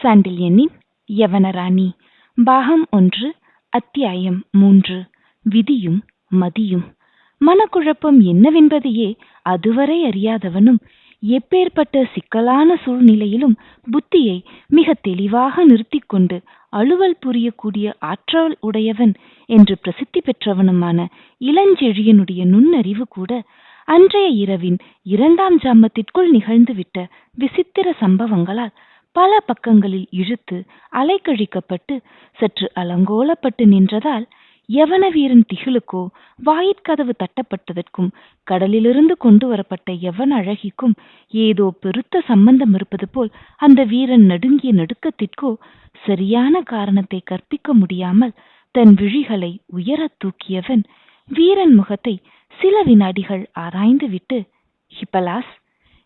சாண்டில்யனின் யவனராணி பாகம் 1 அத்தியாயம் 3 விதியும் மதியும். மனக்குழப்பம் என்னவென்பதையே அதுவரை அறியாதவனும் எப்பேற்பட்ட சிக்கலான சூழ்நிலையிலும் புத்தியை மிக தெளிவாக நிறுத்திக் கொண்டு அலுவல் புரியக்கூடிய ஆற்றல் உடையவன் என்று பிரசித்தி பெற்றவனுமான இளஞ்செழியனுடைய நுண்ணறிவு கூட அன்றைய இரவின் 2ஆம் ஜாமத்திற்குள் நிகழ்ந்துவிட்ட விசித்திர சம்பவங்களால் பல பக்கங்களில் இழுத்து அலைக்கழிக்கப்பட்டு சற்று அலங்கோலப்பட்டு நின்றதால் யவன வீரன் திகிலுக்கோ வாயிற்கதவு தட்டப்பட்டதற்கும் கடலிலிருந்து கொண்டு வரப்பட்ட யவன அழகிக்கும் ஏதோ பெருத்த சம்பந்தம் இருப்பது போல் அந்த வீரன் நடுங்கிய நடுக்கத்திற்கோ சரியான காரணத்தை கற்பிக்க முடியாமல் தன் விழிகளை உயரத் தூக்கியவன் வீரன் முகத்தை சில வினாடிகள் ஆராய்ந்து விட்டு, ஹிப்பலாஸ்,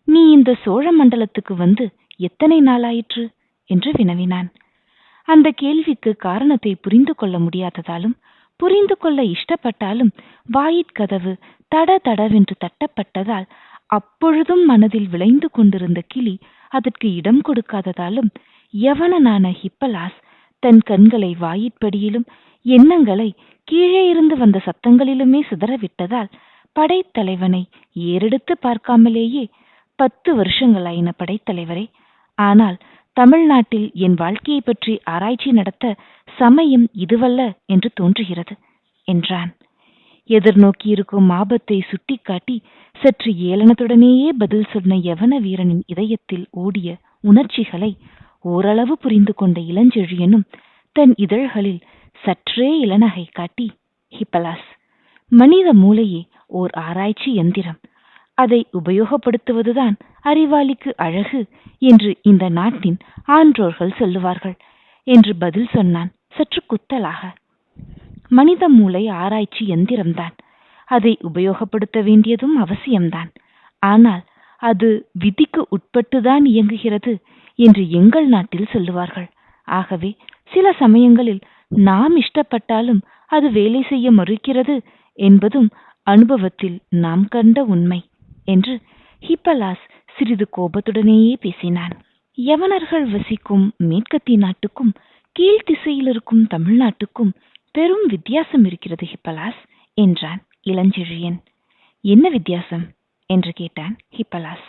நீ இந்த சோழ மண்டலத்துக்கு வந்து எத்தனை நாளாயிற்று என்று வினவினான். அந்த கேள்விக்கு காரணத்தை புரிந்து கொள்ள முடியாததாலும் புரிந்து கொள்ள இஷ்டப்பட்டாலும் வாயிற்கதவு தட தடவென்று தட்டப்பட்டதால் அப்பொழுதும் மனதில் விளைந்து கொண்டிருந்த கிளி அதற்கு இடம் கொடுக்காததாலும் யவனனான ஹிப்பலாஸ் தன் கண்களை வாயிற்படியிலும் எண்ணங்களை கீழே இருந்து வந்த சத்தங்களிலுமே சிதறவிட்டதால் படைத்தலைவனை ஏறெடுத்து பார்க்காமலேயே 10 வருஷங்களாயின படைத்தலைவரே, ஆனால் தமிழ்நாட்டில் என் வாழ்க்கையை பற்றி ஆராய்ச்சி நடத்த சமயம் இதுவல்ல என்று தோன்றுகிறது என்றான். எதிர்நோக்கியிருக்கும் ஆபத்தை சுட்டிக்காட்டி சற்று ஏளனத்துடனேயே பதில் சொன்ன யவன வீரனின் இதயத்தில் ஓடிய உணர்ச்சிகளை ஓரளவு புரிந்து கொண்ட இளஞ்செழியனும் தன் இதழ்களில் சற்றே இளநகை காட்டி, ஹிப்பலாஸ், மனித மூளையே ஓர் ஆராய்ச்சி எந்திரம், அதை உபயோகப்படுத்துவதுதான் அறிவாளிக்கு அழகு என்று இந்த நாட்டின் ஆன்றோர்கள் சொல்லுவார்கள் என்று பதில் சொன்னான் சற்று குத்தலாக. மனித மூளை ஆராய்ச்சி எந்திரம்தான், அதை உபயோகப்படுத்த வேண்டியதும் அவசியம்தான். ஆனால் அது விதிக்கு உட்பட்டுதான் இயங்குகிறது என்று எங்கள் நாட்டில் சொல்லுவார்கள். ஆகவே சில சமயங்களில் நாம் இஷ்டப்பட்டாலும் அது வேலை செய்ய மறுக்கிறது என்பதும் அனுபவத்தில் நாம் கண்ட உண்மை என்று ஹிப்பலாஸ் சிறிது கோபத்துடனேயே பேசினான். யவனர்கள் வசிக்கும் மேற்கத்திய நாட்டுக்கும் கீழ்த்திசையில் இருக்கும் தமிழ்நாட்டுக்கும் பெரும் வித்தியாசம் இருக்கிறது ஹிப்பலாஸ் என்றான் இளஞ்செழியன். என்ன வித்தியாசம் என்று கேட்டான் ஹிப்பலாஸ்.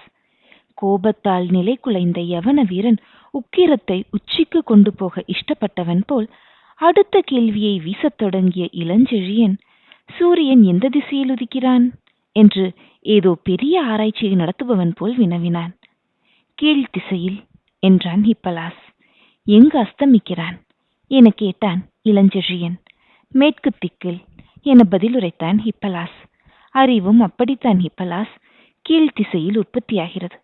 கோபத்தால் நிலை குலைந்த யவன வீரன் உக்கிரத்தை உச்சிக்கு கொண்டு போக இஷ்டப்பட்டவன் போல் அடுத்த கேள்வியை வீசத் தொடங்கிய இளஞ்செழியன், சூரியன் எந்த திசையில் உதிக்கிறான் என்று ஏதோ பெரிய ஆராய்ச்சியை நடத்துபவன் போல் வினவினான். கீழ்த்திசையில் என்றான் ஹிப்பலாஸ். எங்கு அஸ்தமிக்கிறான் என கேட்டான் இளஞ்செழியன். மேற்கு திக்கில் என பதிலுரைத்தான் ஹிப்பலாஸ். அறிவும் அப்படித்தான் ஹிப்பலாஸ், கீழ்த்திசையில் உற்பத்தியாகிறது.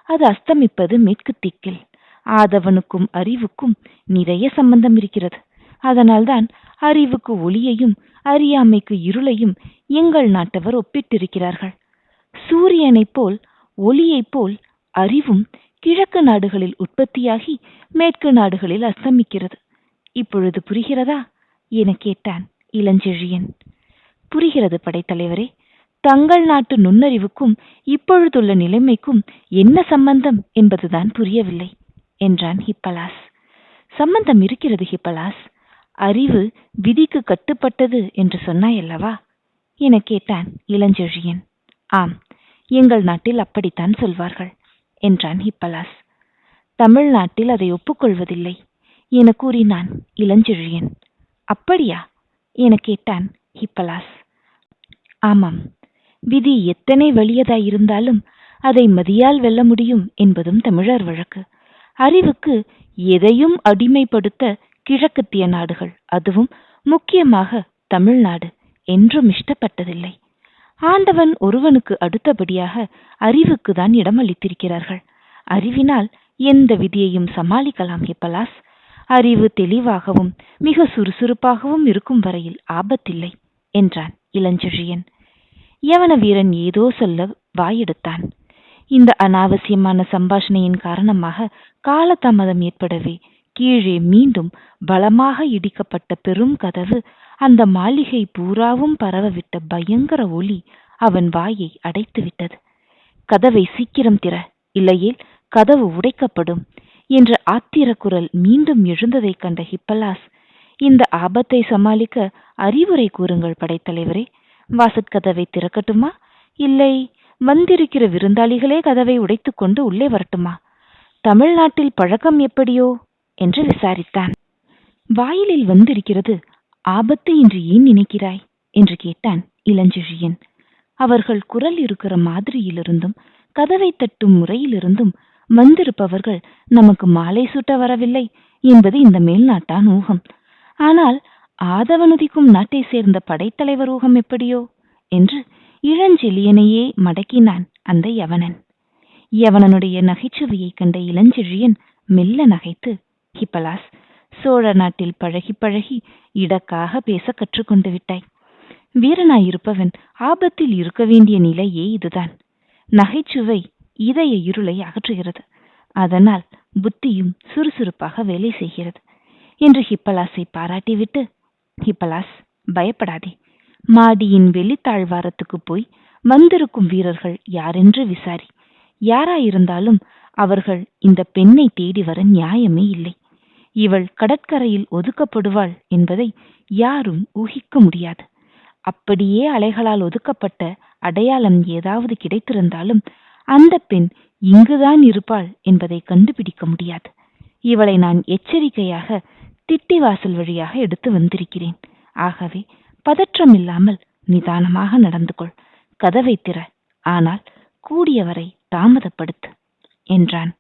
அது அஸ்தமிப்பது மேற்கு திக்கில். ஆதவனுக்கும் அறிவுக்கும் நிறைய சம்பந்தம் இருக்கிறது. அதனால்தான் அறிவுக்கு ஒளியையும் அறியாமைக்கு இருளையும் எங்கள் நாட்டவர் ஒப்பிட்டிருக்கிறார்கள். சூரியனைப் போல் ஒளியைப் போல் அறிவும் கிழக்கு நாடுகளில் உற்பத்தியாகி மேற்கு நாடுகளில் அஸ்தமிக்கிறது. இப்பொழுது புரிகிறதா என கேட்டான் இளஞ்செழியன். புரிகிறது படைத்தலைவரே. தங்கள் நாட்டு நுண்ணறிவுக்கும் இப்பொழுதுள்ள நிலைமைக்கும் என்ன சம்பந்தம் என்பதுதான் புரியவில்லை என்றான் ஹிப்பலாஸ். சம்பந்தம் இருக்கிறது ஹிப்பலாஸ். அறிவு விதிக்கு கட்டுப்பட்டது என்று சொன்னாயல்லவா என கேட்டான் இளஞ்செழியன். ஆம், எங்கள் நாட்டில் அப்படித்தான் சொல்வார்கள் என்றான் ஹிப்பலாஸ். தமிழ்நாட்டில் அதை ஒப்புக்கொள்வதில்லை என கூறினான் இளஞ்செழியன். அப்படியா என கேட்டான் ஹிப்பலாஸ். ஆமாம், விதி எத்தனை வலியதாயிருந்தாலும் அதை மதியால் வெல்ல முடியும் என்பதும் தமிழர் வழக்கு. அறிவுக்கு எதையும் அடிமைப்படுத்த கிழக்கத்திய நாடுகள், அதுவும் முக்கியமாக தமிழ்நாடு, என்றும் இஷ்டப்பட்டதில்லை. ஆண்டவன் ஒருவனுக்கு அடுத்தபடியாக அறிவுக்கு தான் இடமளித்திருக்கிறார்கள். அறிவினால் எந்த விதியையும் சமாளிக்கலாம் ஹிப்பலாஸ். அறிவு தெளிவாகவும் மிக சுறுசுறுப்பாகவும் இருக்கும் வரையில் ஆபத்தில்லை என்றான் இளஞ்செழியன். யவன வீரன் ஏதோ சொல்ல வாயெடுத்தான். இந்த அனாவசியமான சம்பாஷணையின் காரணமாக காலதாமதம் ஏற்படவே கீழே மீண்டும் பலமாக இடிக்கப்பட்ட பெரும் கதவு அந்த மாளிகை பூராவும் பரவவிட்ட பயங்கர ஒலி அவன் வாயை அடைத்துவிட்டது. கதவை சீக்கிரம் திற, இல்லையேல் கதவு உடைக்கப்படும் என்ற ஆத்திர குரல் மீண்டும் எழுந்ததைக் கண்ட ஹிப்பலாஸ், இந்த ஆபத்தை சமாளிக்க அறிவுரை கூறுங்கள் படைத்தலைவரே. வாசற்கதவை திறக்கட்டுமா, இல்லை வந்திருக்கிற விருந்தாளிகளே கதவை உடைத்துக்கொண்டு உள்ளே வரட்டுமா? தமிழ்நாட்டில் பழக்கம் எப்படியோ என்று விசாரித்தான். வாயிலில் வந்திருக்கிறது ஆபத்து என்று ஏன் நினைக்கிறாய் என்று கேட்டான் இளஞ்செழியன். அவர்கள் குரல் இருக்கிற மாதிரியிலிருந்தும் கதவை தட்டும் முறையிலிருந்தும் வந்திருப்பவர்கள் நமக்கு மாலை சூட்ட வரவில்லை என்பது இந்த மேல்நாட்டான் ஊகம். ஆனால் ஆதவனுதிக்கும் நாட்டை சேர்ந்த படைத்தலைவர் ஊகம் எப்படியோ என்று இளஞ்செழியனையே மடக்கினான் அந்த யவனன். யவனனுடைய நகைச்சுவையை கண்ட இளஞ்செழியன் மெல்ல நகைத்து, ஹிப்பலாஸ், சோழ நாட்டில் பழகி பழகி இடக்காக பேச கற்றுக்கொண்டு விட்டாய். வீரனாயிருப்பவன் ஆபத்தில் இருக்க வேண்டிய நிலையே இதுதான். நகைச்சுவை இதய இருளை அகற்றுகிறது, அதனால் புத்தியும் சுறுசுறுப்பாக வேலை செய்கிறது என்று ஹிப்பலாஸை பாராட்டிவிட்டு, ஹிப்பலாஸ், பயப்படாதே. மாடியின் வெளித்தாழ்வாரத்துக்கு போய் வந்திருக்கும் வீரர்கள் யாரென்று விசாரி. யாராயிருந்தாலும் அவர்கள் இந்த பெண்ணை தேடி வர நியாயமே இல்லை. இவள் கடற்கரையில் ஒதுக்கப்படுவாள் என்பதை யாரும் ஊகிக்க முடியாது. அப்படியே அலைகளால் ஒதுக்கப்பட்ட அடையாளம் ஏதாவது கிடைத்திருந்தாலும் அந்த பெண் இங்குதான் இருப்பாள் என்பதை கண்டுபிடிக்க முடியாது. இவளை நான் எச்சரிக்கையாக திட்டிவாசல் வழியாக எடுத்து வந்திருக்கிறேன். ஆகவே பதற்றமில்லாமல் நிதானமாக நடந்து கொள். கதவை திற, ஆனால் கூடியவரை தாமதப்படுத்து என்றான்.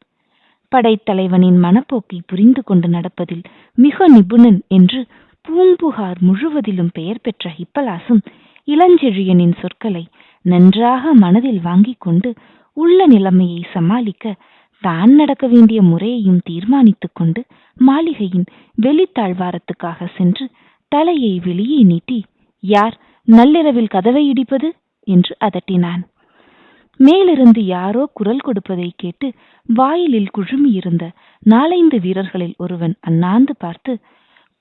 படைத்தலைவனின் மனப்போக்கை புரிந்து கொண்டு நடப்பதில் மிக நிபுணன் என்று பூம்புகார் முழுவதிலும் பெயர் பெற்ற ஹிப்பலாசும் இளஞ்செழியனின் சொற்களை நன்றாக மனதில் வாங்கிக் கொண்டு உள்ள நிலைமையை சமாளிக்க தான் நடக்க வேண்டிய முறையையும் தீர்மானித்துக் கொண்டு மாளிகையின் வெளித்தாழ்வாரத்துக்காக சென்று தலையை வெளியே நீட்டி, யார் நள்ளிரவில் கதவை இடிப்பது என்று அதட்டினான். மேலிருந்து யாரோ குரல் கொடுப்பதை கேட்டு வாயிலில் குழுமியிருந்த 4-5 வீரர்களில் ஒருவன் அண்ணாந்து பார்த்து,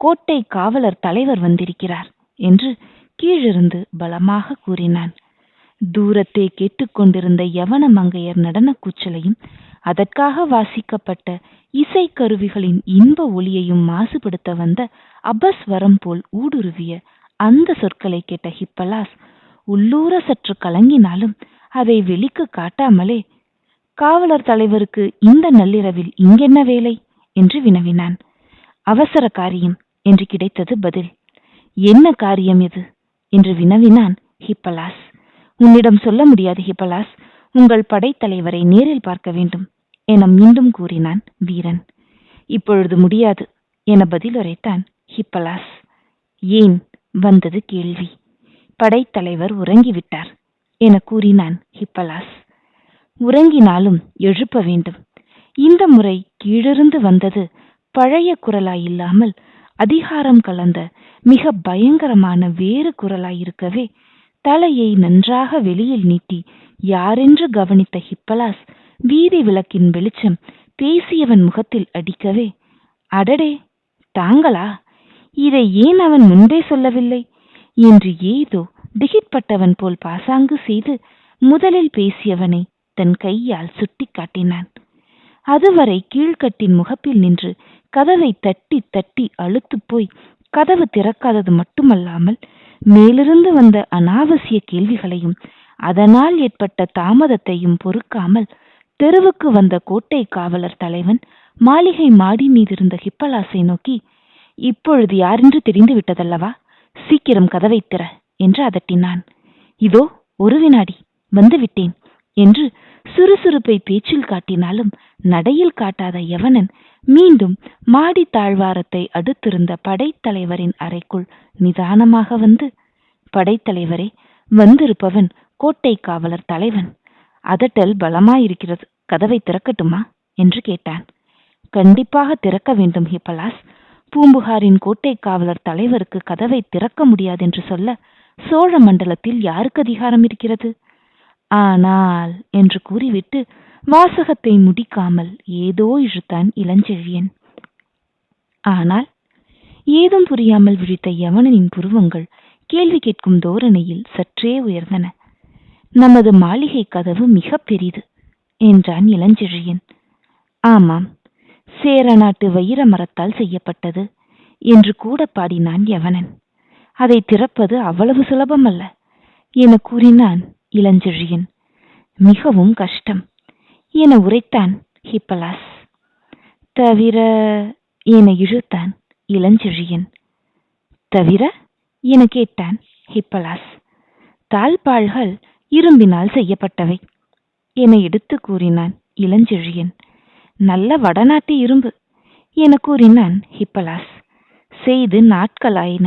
கோட்டை காவலர் தலைவர் வந்திருக்கிறார் என்று கீழிருந்து பலமாக கூறினான். தூரத்தே கேட்டுக்கொண்டிருந்த யவன மங்கையர் நடன கூச்சலையும் அதற்காக வாசிக்கப்பட்ட இசைக்கருவிகளின் இன்ப ஒலியையும் மாசுபடுத்த வந்த அபஸ்வரம் போல் ஊடுருவிய அந்த சொற்களை கேட்ட ஹிப்பலாஸ் உள்ளூர சற்று கலங்கினாலும் அதை வெளிக்கு காட்டாமலே, காவலர் தலைவருக்கு இந்த நள்ளிரவில் இங்கென்ன வேலை என்று வினவினான். அவசர காரியம் என்று கிடைத்தது பதில். என்ன காரியம் இது என்று வினவினான் ஹிப்பலாஸ். உன்னிடம் சொல்ல முடியாது ஹிப்பலாஸ், உங்கள் படைத்தலைவரை நேரில் பார்க்க வேண்டும் என மீண்டும் கூறினான் வீரன். இப்பொழுது முடியாது என பதிலுரைத்தான் ஹிப்பலாஸ். ஏன்? வந்தது கேள்வி. படைத்தலைவர் உறங்கிவிட்டார் என கூறினான் ஹிப்பலாஸ். உறங்கினாலும் எழுப்ப வேண்டும். இந்த முறை கீழிருந்து வந்தது பழைய குரலாயில்லாமல் அதிகாரம் கலந்த மிக பயங்கரமான வேறு குரலாயிருக்கவே தலையை நன்றாக வெளியில் நீட்டி யாரென்று கவனித்த ஹிப்பலாஸ் வீதி விளக்கின் வெளிச்சம் பேசியவன் முகத்தில் அடிக்கவே, அடடே, தாங்களா? இதை ஏன் அவன் முன்பே சொல்லவில்லை என்று ஏதோ திகிட்பட்டவன் போல் பாசாங்கு செய்து முதலில் பேசியவனை தன் கையால் சுட்டி காட்டினான். அதுவரை கீழ்கட்டின் முகப்பில் நின்று கதவை தட்டி தட்டி அழுத்து போய் கதவு திறக்காதது மட்டுமல்லாமல் மேலிருந்து வந்த அனாவசிய கேள்விகளையும் அதனால் ஏற்பட்ட தாமதத்தையும் பொறுக்காமல் தெருவுக்கு வந்த கோட்டை காவலர் தலைவன் மாளிகை மாடி மீதிருந்த ஹிப்பலாஸை நோக்கி, இப்பொழுது யாரென்று தெரிந்து விட்டதல்லவா, சீக்கிரம் கதவை திற என்று அதட்டினான். இதோ ஒரு வினாடி, வந்துவிட்டேன் என்று சுறுசுறுப்பை பேச்சில் காட்டினாலும் நடையில் காட்டாத யவனன் மீண்டும் மாடி தாழ்வாரத்தை அடுத்திருந்த படைத்தலைவரின் அறைக்குள் நிதானமாக வந்து, படைத்தலைவரே, வந்திருப்பவன் கோட்டை காவலர் தலைவன். அதட்டல் பலமாயிருக்கிறது, கதவை திறக்கட்டுமா என்று கேட்டான். கண்டிப்பாக திறக்க வேண்டும் ஹிப்பலாஸ். பூம்புகாரின் கோட்டை காவலர் தலைவருக்கு கதவை திறக்க முடியாது என்று சொல்ல சோழ மண்டலத்தில் யாருக்கு அதிகாரம் இருக்கிறது? ஆனால் என்று கூறிவிட்டு வாசகத்தை முடிக்காமல் ஏதோ இழுத்தான் இளஞ்செழியன். ஆனால் ஏதும் புரியாமல் விழித்த யவனனின் புருவங்கள் கேள்வி கேட்கும் தோரணையில் சற்றே உயர்ந்தன. நமது மாளிகை கதவு மிக பெரிது என்றான் இளஞ்செழியன். ஆமாம், சேர நாட்டு வைர மரத்தால் செய்யப்பட்டது என்று கூட பாடினான் யவனன். அதை திறப்பது அவ்வளவு சுலபமல்ல என கூறினான் இளஞ்செழியன். மிகவும் கஷ்டம் என உரைத்தான் ஹிப்பலாஸ். தவிர என இழுத்தான் இளஞ்செழியன். தவிர என கேட்டான் ஹிப்பலாஸ். தாழ்பாள்கள் இரும்பினால் செய்யப்பட்டவை என எடுத்து கூறினான் இளஞ்செழியன். நல்ல வடநாட்டு இரும்பு என கூறினான் ஹிப்பலாஸ். செய்து நாட்களாயின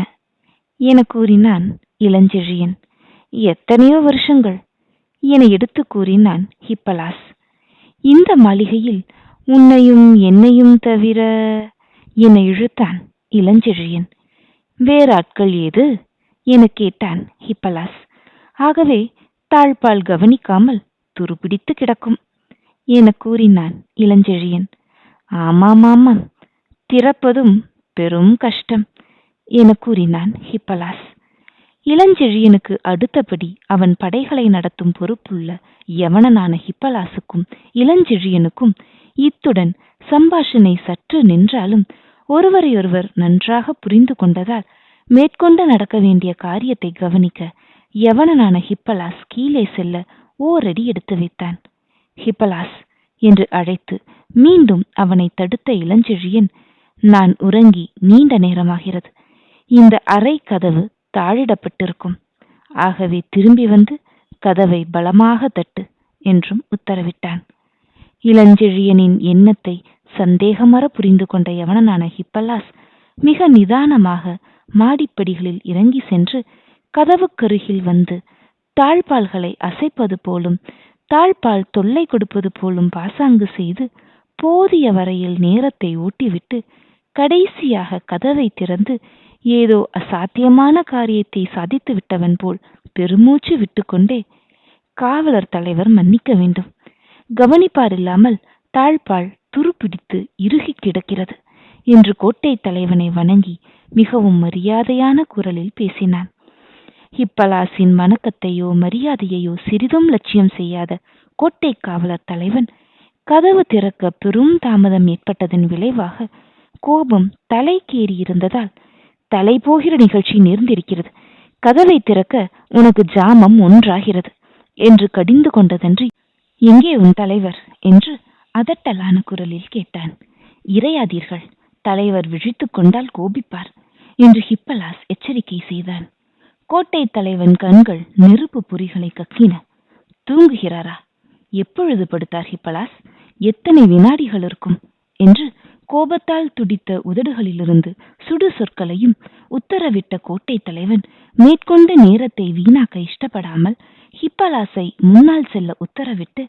என கூறினான் இளஞ்செழியன். எத்தனையோ வருஷங்கள் என எடுத்து கூறினான் ஹிப்பலாஸ். இந்த மாளிகையில் உன்னையும் என்னையும் தவிர என இழுத்தான் இளஞ்செழியன். வேறாட்கள் ஏது என கேட்டான் ஹிப்பலாஸ். ஆகவே தாழ்பால் கவனிக்காமல் துருப்பிடித்து கிடக்கும் என கூறினான் இளஞ்செழியன். ஆமாம், திறப்பதும் பெரும் கஷ்டம் என கூறினான் ஹிப்பலாஸ். இளஞ்செழியனுக்கு அடுத்தபடி அவன் படைகளை நடத்தும் பொறுப்புள்ள யவனனான ஹிப்பலாசுக்கும் இளஞ்செழியனுக்கும் இத்துடன் சம்பாஷணை சற்று நின்றாலும் ஒருவரையொருவர் நன்றாக புரிந்து கொண்டதால் மேற்கொண்டு நடக்க வேண்டிய காரியத்தை கவனிக்க யவனனான ஹிப்பலாஸ் கீழே செல்ல ஓரடி எடுத்து வைத்தான். ஹிப்பலாஸ் என்று அழைத்து மீண்டும் அவனை தடுத்த இளஞ்செழியன், நான் உறங்கி நீண்ட நேரமாகிறது. இந்த அறை கதவு தாழிடப்பட்டிருக்கும். ஆகவே திரும்பி வந்து கதவை பலமாக தட்டு என்றும் உத்தரவிட்டான். இளஞ்செழியனின் எண்ணத்தை சந்தேகமற புரிந்து கொண்ட யவனனான ஹிப்பலாஸ் மிக நிதானமாக மாடிப்படிகளில் இறங்கி சென்று கதவுக்கருகில் வந்து தாழ்பால்களை அசைப்பது போலும் தாழ்பால் தொல்லை கொடுப்பது போலும் பாசாங்கு செய்து போதிய வரையில் நேரத்தை ஓட்டிவிட்டு கடைசியாக கதவை திறந்து ஏதோ அசாத்தியமான காரியத்தை சாதித்து விட்டவன் போல் பெருமூச்சு விட்டுக்கொண்டே, காவலர் தலைவர் மன்னிக்க வேண்டும், கவனிப்பாரில்லாமல் தாழ்பால் துருப்பிடித்து இறுகி கிடக்கிறது என்று கோட்டை தலைவனை வணங்கி மிகவும் மரியாதையான குரலில் பேசினான். ஹிப்பலாசின் வணக்கத்தையோ மரியாதையையோ சிறிதும் லட்சியம் செய்யாத கோட்டை காவலர் தலைவன் கதவு திறக்க பெரும் தாமதம் ஏற்பட்டதன் விளைவாக கோபம் தலைக்கேறி இருந்ததால், தலை போகிற நிகழ்ச்சி நேர்ந்திருக்கிறது, கதவை திறக்க உனக்கு ஜாமம் ஒன்றாகிறது என்று கடிந்து கொண்டதன்றி, எங்கே உன் தலைவர் என்று அதட்டலான குரலில் கேட்டான். இறையாதீர்கள், தலைவர் விழித்துக் கொண்டால் கோபிப்பார் என்று ஹிப்பலாஸ் எச்சரிக்கை செய்தான். கோட்டை தலைவன் கண்கள் நெருப்பு பொறிகளை கக்கின. தூங்குகிறாரா? எப்பொழுது படுத்தார் ஹிப்பலாஸ்? எத்தனை வினாடிகள் இருக்கும் என்று கோபத்தால் துடித்த உதடுகளிலிருந்து சுடு சொற்களையும் உத்தரவிட்ட கோட்டை தலைவன் மேற்கொண்டு நேரத்தை வீணாக்க இஷ்டப்படாமல் ஹிப்பலாஸை முன்னால் செல்ல உத்தரவிட்டு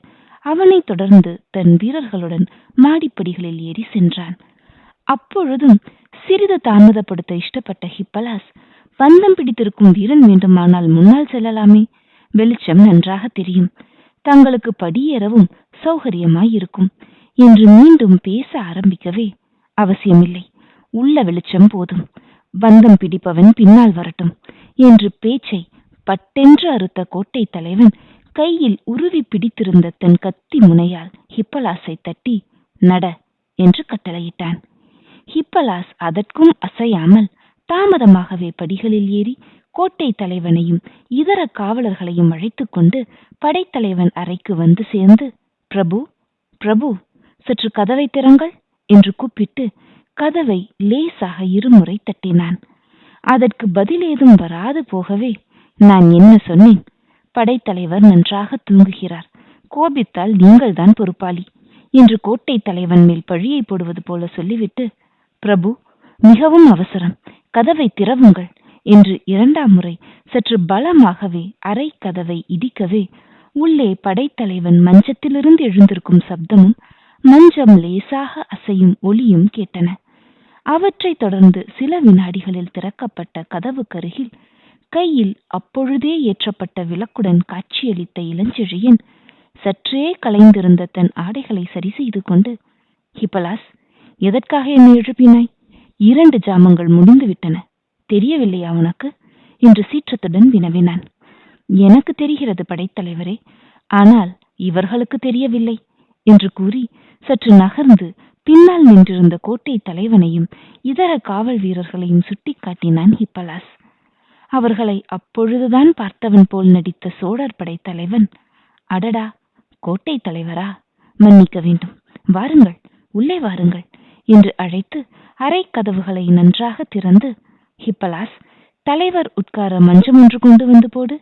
அவனை தொடர்ந்து தன் வீரர்களுடன் மாடிப்படிகளில் ஏறி சென்றான். அப்பொழுதும் சிறிது தாமதப்படுத்த இஷ்டப்பட்ட ஹிப்பலாஸ், பந்தம் பிடித்திருக்கும் வீரன் வேண்டுமானால் முன்னால் செல்லலாமே, வெளிச்சம் நன்றாக தெரியும், தங்களுக்கு படியேறவும் சௌகரியமாயிருக்கும் என்று மீண்டும் பேச ஆரம்பிக்கவே, அவசியமில்லை, உள்ள வெளிச்சம் போதும், பந்தம் பிடிப்பவன் பின்னால் வரட்டும் என்று பேச்சை பட்டென்று அறுத்த கோட்டை தலைவன் கையில் உருவி பிடித்திருந்த தன் கத்தி முனையால் ஹிப்பலாஸை தட்டி நட என்று கட்டளையிட்டான். ஹிப்பலாஸ் அதற்கும் அசையாமல் தாமதமாகவே படிகளில் ஏறி கோட்டை தலைவனையும் இதர காவலர்களையும் அழைத்துக் கொண்டு படைத்தலைவன் அறைக்கு வந்து சேர்ந்து, பிரபு பிரபு, சற்று கதவை திறங்கள் என்று கூப்பிட்டு கதவை லேசாக இருமுறை தட்டினான். அதற்கு பதில் ஏதும் வராது போகவே, நான் என்ன சொன்னேன்? படைத்தலைவர் நன்றாக தூங்குகிறார், கோபித்தால் நீங்கள்தான் பொறுப்பாளி என்று கோட்டை தலைவன் மேல் பழியை போடுவது போல சொல்லிவிட்டு, பிரபு, மிகவும் அவசரம், கதவை திறவுங்கள் என்று இரண்டாம் முறை சற்று பலமாகவே அரை கதவை இடிக்கவே, உள்ளே படைத்தலைவன் மஞ்சத்திலிருந்து எழுந்திருக்கும் சப்தமும் மஞ்சம் லேசாக அசையும் ஒளியும் கேட்டன. அவற்றை தொடர்ந்து சில வினாடிகளில் திறக்கப்பட்ட கதவுக்கருகில் கையில் அப்பொழுதே ஏற்றப்பட்ட விளக்குடன் காட்சியளித்த இளஞ்செழியன் சற்றே கலைந்திருந்த தன் ஆடைகளை சரி செய்து கொண்டு, ஹிப்பலாஸ், எதற்காக என்னை எழுப்பினாய்? 2 ஜாமங்கள் முடிந்து விட்டன, தெரியவில்லையா உனக்கு என்று சீற்றத்துடன் வினவினான். எனக்கு தெரிகிறது படைத்தலைவரே, ஆனால் இவர்களுக்கு தெரியவில்லை என்று கூறி சற்று நகர்ந்து பின்னால் நின்றிருந்த கோட்டை தலைவனையும் இதர காவல் வீரர்களையும் சுட்டிக்காட்டினான் ஹிப்பலாஸ். அவர்களை அப்பொழுதுதான் பார்த்தவன் போல் நடித்த சோழர் படை தலைவன், அடடா, கோட்டை தலைவரா, மன்னிக்க வேண்டும், வாருங்கள், உள்ளே வாருங்கள் என்று அழைத்து அறை கதவுகளை நன்றாக திறந்து, ஹிப்பலாஸ், தலைவர் உட்கார மஞ்சம் ஒன்று கொண்டு வந்து போடு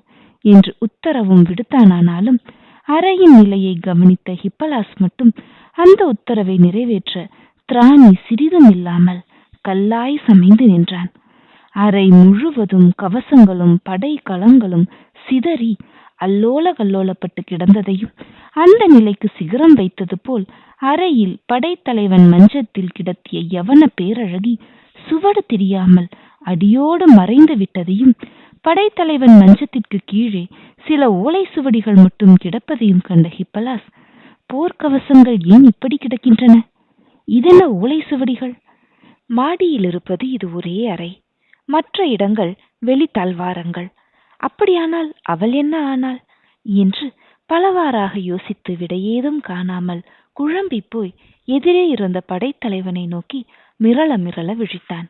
என்று உத்தரவும் விடுத்தானானாலும் அறையின் நிலையை கவனித்த ஹிப்பலாஸ் மட்டும் அந்த உத்தரவை நிறைவேற்ற திராணி சிறிதும் இல்லாமல் கல்லாய் சமைந்து நின்றான். அறை முழுவதும் கவசங்களும் படை களங்களும் சிதறி அல்லோல கல்லோலப்பட்டு கிடந்ததையும் அந்த நிலைக்கு சிகரம் வைத்தது போல் அறையில் படைத்தலைவன் மஞ்சத்தில் கிடத்திய யவன பேரழகி சுவடு தெரியாமல் அடியோடு மறைந்து விட்டதையும் படைத்தலைவன் மஞ்சத்திற்கு கீழே சில ஓலை சுவடிகள் மட்டும் கிடப்பதையும் கண்ட ஹிப்பலாஸ், போர்க்கவசங்கள் ஏன் இப்படி கிடக்கின்றன? இதென்ன ஓலை சுவடிகள்? மாடியில் இருப்பது இது ஒரே அறை, மற்ற இடங்கள் வெளி தல்வாரங்கள். அப்படியானால் அவள் என்ன ஆனாள் என்று பலவாறாக யோசித்து விடையேதும் காணாமல் குழம்பி போய் எதிரே இருந்த படைத்தலைவனை நோக்கி மிரள மிரள விழித்தான்.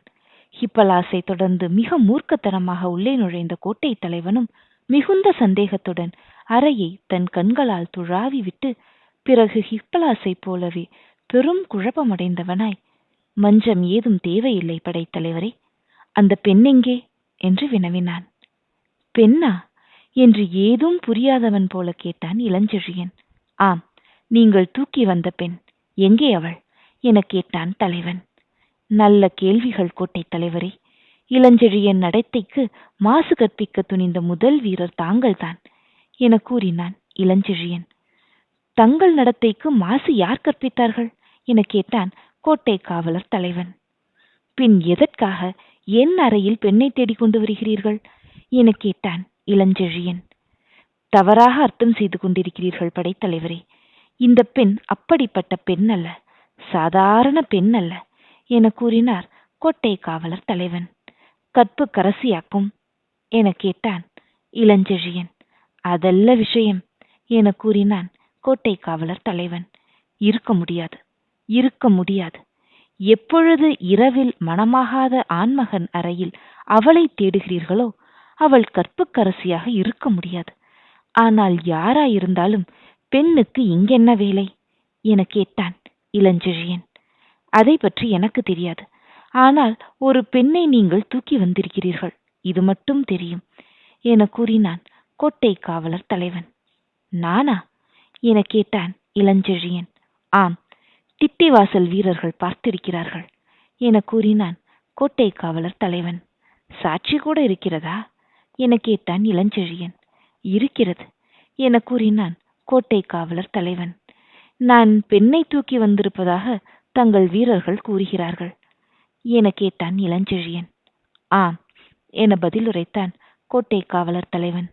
ஹிப்பலாசை தொடர்ந்து மிக மூர்க்கத்தனமாக உள்ளே நுழைந்த கோட்டை தலைவனும் மிகுந்த சந்தேகத்துடன் அறையை தன் கண்களால் துழாவி விட்டு பிறகு ஹிப்பலாசை போலவே பெரும் குழப்பமடைந்தவனாய், மஞ்சம் ஏதும் தேவையில்லை படைத்தலைவரே, அந்த பெண் எங்கே என்று வினவினான். பெண்ணா என்று ஏதும் புரியாதவன் போல கேட்டான் இளஞ்செழியன். ஆம், நீங்கள் தூக்கி வந்த பெண், எங்கே அவள் என கேட்டான் தலைவன். நல்ல கேள்விகள் கோட்டை தலைவரே. இளஞ்செழியன் நடத்தைக்கு மாசு கற்பிக்க துணிந்த முதல் வீரர் தாங்கள்தான் என கூறினான் இளஞ்செழியன். தங்கள் நடத்தைக்கு மாசு யார் கற்பித்தார்கள் என கேட்டான் கோட்டை காவலர் தலைவன். பின் எதற்காக என் அறையில் பெண்ணை தேடிக்கொண்டு வருகிறீர்கள் என கேட்டான் இளஞ்செழியன். தவறாக அர்த்தம் செய்து கொண்டிருக்கிறீர்கள் படைத்தலைவரே. இந்த பெண் அப்படிப்பட்ட பெண் அல்ல, சாதாரண பெண் அல்ல என கூறினார் கோட்டை காவலர் தலைவன். கற்பு கரசியாக்கும் என கேட்டான் இளஞ்செழியன். அதல்ல விஷயம் என கூறினான் கோட்டை காவலர் தலைவன். இருக்க முடியாது, இருக்க முடியாது. எப்பொழுது இரவில் மணமாகாத ஆண்மகன் அறையில் அவளை தேடுகிறீர்களோ அவள் கற்புக்கரசியாக இருக்க முடியாது. ஆனால் யாராயிருந்தாலும் பெண்ணுக்கு இங்கென்ன வேலை என கேட்டான் இளஞ்செழியன். அதை பற்றி எனக்கு தெரியாது. ஆனால் ஒரு பெண்ணை நீங்கள் தூக்கி வந்திருக்கிறீர்கள், இது மட்டும் தெரியும் என கூறினான் கோட்டை காவலர் தலைவன். நானா என கேட்டான் இளஞ்செழியன். ஆம், திட்டிவாசல் வீரர்கள் பார்த்திருக்கிறார்கள் என கூறினான் கோட்டை காவலர் தலைவன். சாட்சி கூட இருக்கிறதா என கேட்டான் இளஞ்செழியன். இருக்கிறது என கூறினான் கோட்டை காவலர் தலைவன். நான் பெண்ணை தூக்கி வந்திருப்பதாக தங்கள் வீரர்கள் கூறுகிறார்கள் என கேட்டான் இளஞ்செழியன். ஆம் என பதில் உரைத்தான் கோட்டை காவலர் தலைவன்.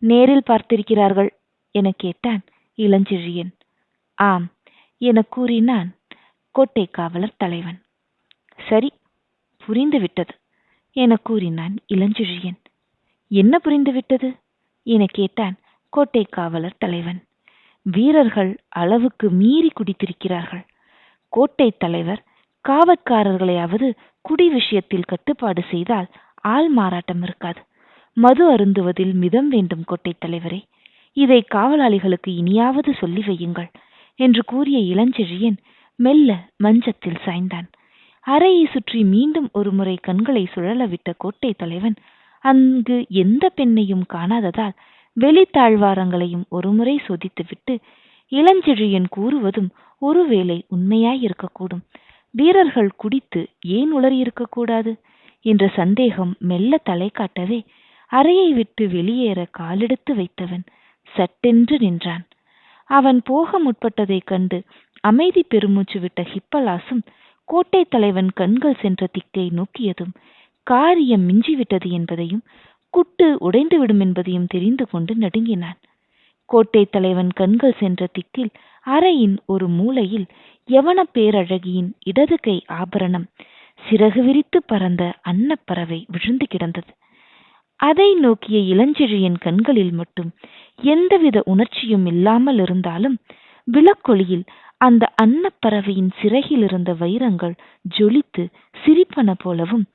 நேரில் பார்த்திருக்கிறார்கள் என கேட்டான் இளஞ்செழியன். ஆம் என கூறினான் கோட்டை காவலர் தலைவன். சரி, புரிந்துவிட்டது என கூறினான் இளஞ்செழியன். என்ன புரிந்துவிட்டது என கேட்டான் கோட்டை காவலர் தலைவன். வீரர்கள் அளவுக்கு மீறி குடித்திருக்கிறார்கள். கோட்டை தலைவர் காவற்காரர்களையாவது குடி விஷயத்தில் கட்டுப்பாடு செய்தால் ஆள் மாறாட்டம் இருக்காது. மது அருந்துவதில் மிதம் வேண்டும் கோட்டை தலைவரே. இதை காவலாளிகளுக்கு இனியாவது சொல்லி வையுங்கள் என்று கூறிய இளஞ்செழியன் மெல்ல மஞ்சத்தில் சாய்ந்தான். அறையை சுற்றி மீண்டும் ஒருமுறை கண்களை சுழலவிட்ட கோட்டை தலைவன் அங்கு எந்த பெண்ணையும் காணாததால் வெளித்தாழ்வாரங்களையும் ஒருமுறை சோதித்துவிட்டு, இளஞ்செழியன் கூறுவதும் ஒருவேளை உண்மையாயிருக்கக்கூடும், வீரர்கள் குடித்து ஏன் உளறியிருக்கக்கூடாது என்ற சந்தேகம் மெல்ல தலை காட்டவே அறையை விட்டு வெளியேற காலெடுத்து வைத்தவன் சட்டென்று நின்றான். அவன் போக முற்பட்டதைக் கண்டு அமைதி பெருமூச்சு விட்ட ஹிப்பலாசும் கோட்டை தலைவன் கண்கள் சென்ற திக்கை நோக்கியதும் காரியம் மிஞ்சிவிட்டது என்பதையும் குட்டு உடைந்துவிடும் என்பதையும் தெரிந்து கொண்டு நடுங்கினான். கோட்டை தலைவன் கண்கள் சென்ற திக்கில் அறையின் ஒரு மூலையில் யவன பேரழகியின் இடது கை ஆபரணம் சிறகு விரித்து பறந்த அன்னப்பறவை விழுந்து கிடந்தது. அதை நோக்கிய இளஞ்செழியன் கண்களில் மட்டும் எந்தவித உணர்ச்சியும் இல்லாமல் இருந்தாலும் விளக்கொளியில் அந்த அன்னப்பறவையின் சிறகில் இருந்த வைரங்கள் ஜொலித்து சிரிப்பன போலவும்,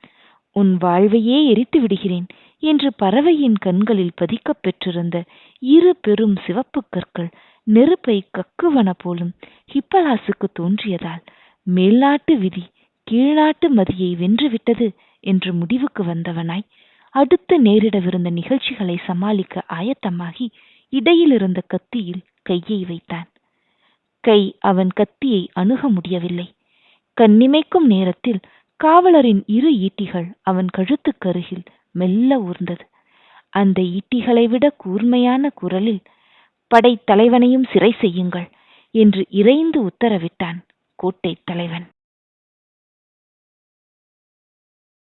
உன் வாழ்வையே எரித்து விடுகிறேன் என்று பறவையின் கண்களில் பதிக்கப் பெற்றிருந்த இரு பெரும் சிவப்பு கற்கள் நெருப்பை கக்குவன போலும் ஹிப்பலாசுக்கு தோன்றியதால், மேல்நாட்டு விதி கீழ்நாட்டு மதியை வென்றுவிட்டது என்று முடிவுக்கு வந்தவனாய், அடுத்து நேரிடவிருந்த நிகழ்ச்சிகளை சமாளிக்க ஆயத்தமாகி இடையில் இருந்த கத்தியில் கையை வைத்தான். கை அவன் கத்தியை அணுக முடியவில்லை. கண்ணிமைக்கும் நேரத்தில் காவலரின் இரு ஈட்டிகள் அவன் கழுத்துக்கருகில் மெல்ல ஊர்ந்தது. அந்த ஈட்டிகளை விட கூர்மையான குரலில், படைத்தலைவனையும் சிறை செய்யுங்கள் என்று இறைந்து உத்தரவிட்டான் கோட்டை தலைவன்.